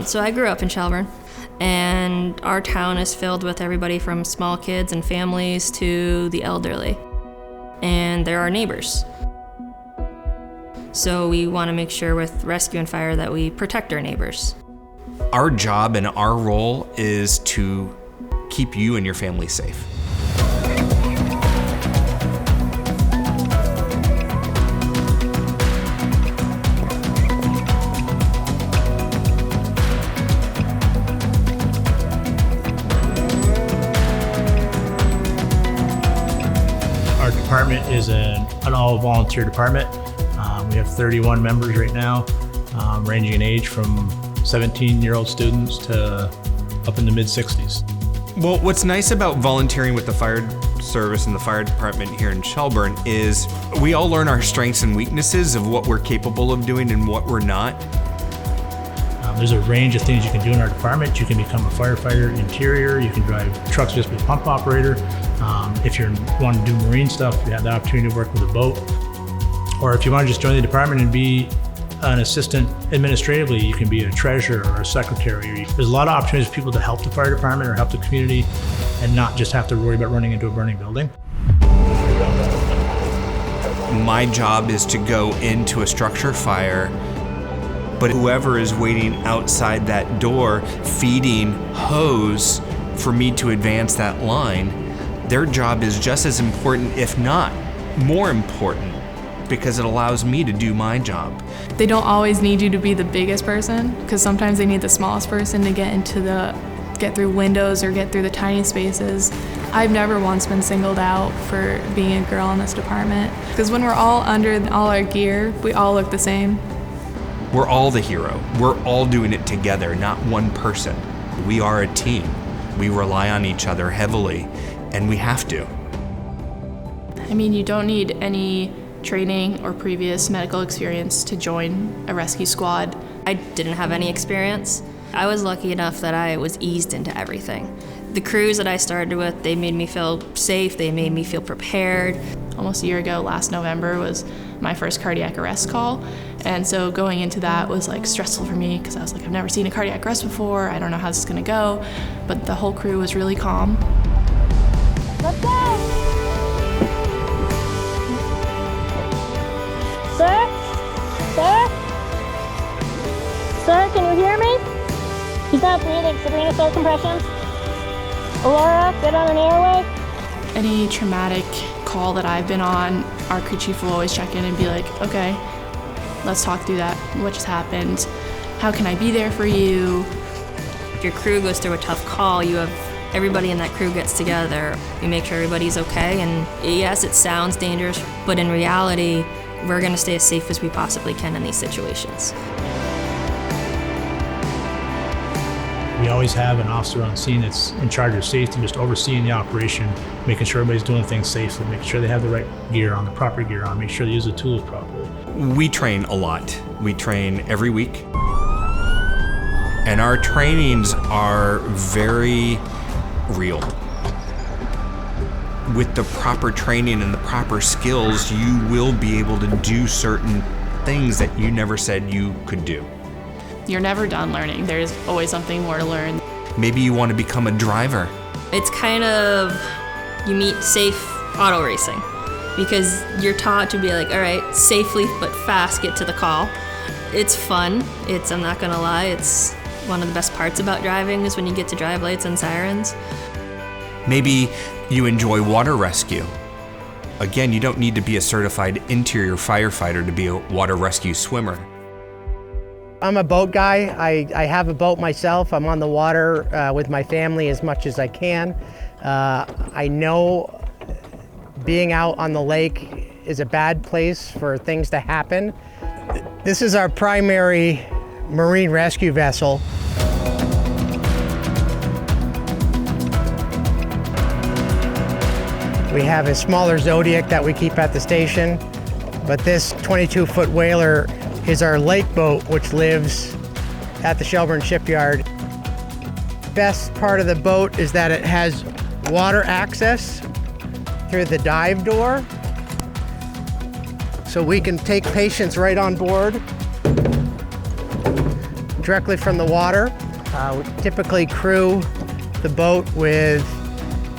So I grew up in Shelburne, and our town is filled with everybody from small kids and families to the elderly. And they're our neighbors. So we want to make sure with rescue and fire that we protect our neighbors. Our job and our role is to keep you and your family safe. Our department is an all-volunteer department. We have 31 members right now, ranging in age from 17-year-old students to up in the mid-60s. Well, what's nice about volunteering with the fire service and the fire department here in Shelburne is we all learn our strengths and weaknesses of what we're capable of doing and what we're not. There's a range of things you can do in our department. You can become a firefighter interior, you can drive trucks, just be a pump operator. If you want to do marine stuff, you have the opportunity to work with a boat. Or if you want to just join the department and be an assistant administratively, you can be a treasurer or a secretary. There's a lot of opportunities for people to help the fire department or help the community and not just have to worry about running into a burning building. My job is to go into a structure fire, but whoever is waiting outside that door feeding hose for me to advance that line, their job is just as important, if not more important, because it allows me to do my job. They don't always need you to be the biggest person, because sometimes they need the smallest person to get through windows or get through the tiny spaces. I've never once been singled out for being a girl in this department, because when we're all under all our gear, we all look the same. We're all the hero. We're all doing it together, not one person. We are a team. We rely on each other heavily, and we have to. I mean, you don't need any training or previous medical experience to join a rescue squad. I didn't have any experience. I was lucky enough that I was eased into everything. The crews that I started with, they made me feel safe, they made me feel prepared. Almost a year ago, last November, was my first cardiac arrest call. And so going into that was like stressful for me because I was like, I've never seen a cardiac arrest before, I don't know how this is gonna go. But the whole crew was really calm. Let's go! Sir? Sir? Sir, can you hear me? He's not breathing. Sabrina, start compressions. Aurora, get on an airway. Any traumatic call that I've been on, our crew chief will always check in and be like, okay, let's talk through that. What just happened? How can I be there for you? If your crew goes through a tough call, everybody in that crew gets together. You make sure everybody's okay, and yes, it sounds dangerous, but in reality, we're gonna stay as safe as we possibly can in these situations. We always have an officer on scene that's in charge of safety, just overseeing the operation, making sure everybody's doing things safely, making sure they have the right gear on, the proper gear on, make sure they use the tools properly. We train a lot. We train every week. And our trainings are very real. With the proper training and the proper skills, you will be able to do certain things that you never said you could do. You're never done learning. There's always something more to learn. Maybe you want to become a driver. It's kind of, you meet safe auto racing because you're taught to be like, all right, safely but fast get to the call. It's fun. I'm not gonna lie, it's one of the best parts about driving is when you get to drive lights and sirens. Maybe you enjoy water rescue. Again, you don't need to be a certified interior firefighter to be a water rescue swimmer. I'm a boat guy. I have a boat myself. I'm on the water with my family as much as I can. I know being out on the lake is a bad place for things to happen. This is our primary marine rescue vessel. We have a smaller Zodiac that we keep at the station, but this 22-foot whaler is our lake boat, which lives at the Shelburne shipyard. Best part of the boat is that it has water access through the dive door, so we can take patients right on board directly from the water. We typically crew the boat with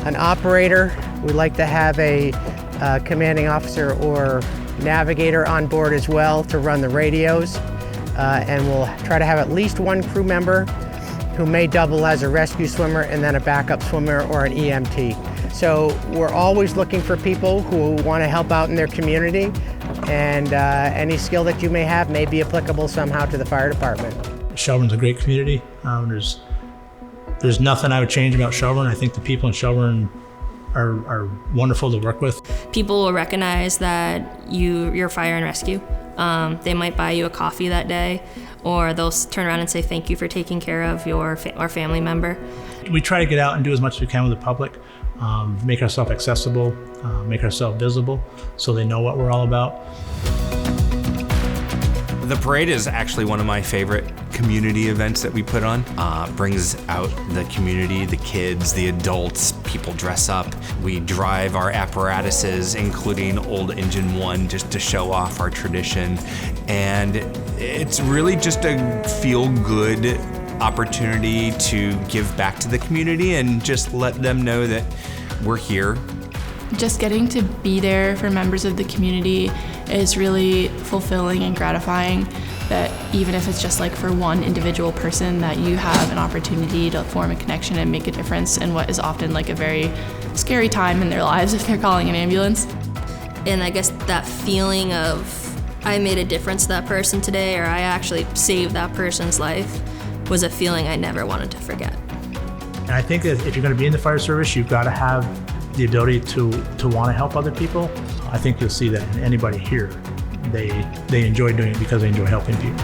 an operator. We like to have a commanding officer or navigator on board as well to run the radios. And we'll try to have at least one crew member who may double as a rescue swimmer and then a backup swimmer or an EMT. So we're always looking for people who want to help out in their community, and any skill that you may have may be applicable somehow to the fire department. Shelburne's a great community. There's nothing I would change about Shelburne. I think the people in Shelburne are wonderful to work with. People will recognize that you're fire and rescue. They might buy you a coffee that day, or they'll turn around and say thank you for taking care of your family member. We try to get out and do as much as we can with the public, make ourselves accessible, make ourselves visible so they know what we're all about. The parade is actually one of my favorite community events that we put on. Brings out the community, the kids, the adults, people dress up. We drive our apparatuses, including Old Engine 1, just to show off our tradition. And it's really just a feel-good opportunity to give back to the community and just let them know that we're here. Just getting to be there for members of the community is really fulfilling and gratifying, that even if it's just like for one individual person, that you have an opportunity to form a connection and make a difference in what is often like a very scary time in their lives if they're calling an ambulance. And I guess that feeling of I made a difference to that person today, or I actually saved that person's life, was a feeling I never wanted to forget. And I think that if you're going to be in the fire service, you've got to have the ability to want to help other people. I think you'll see that in anybody here. They enjoy doing it because they enjoy helping people.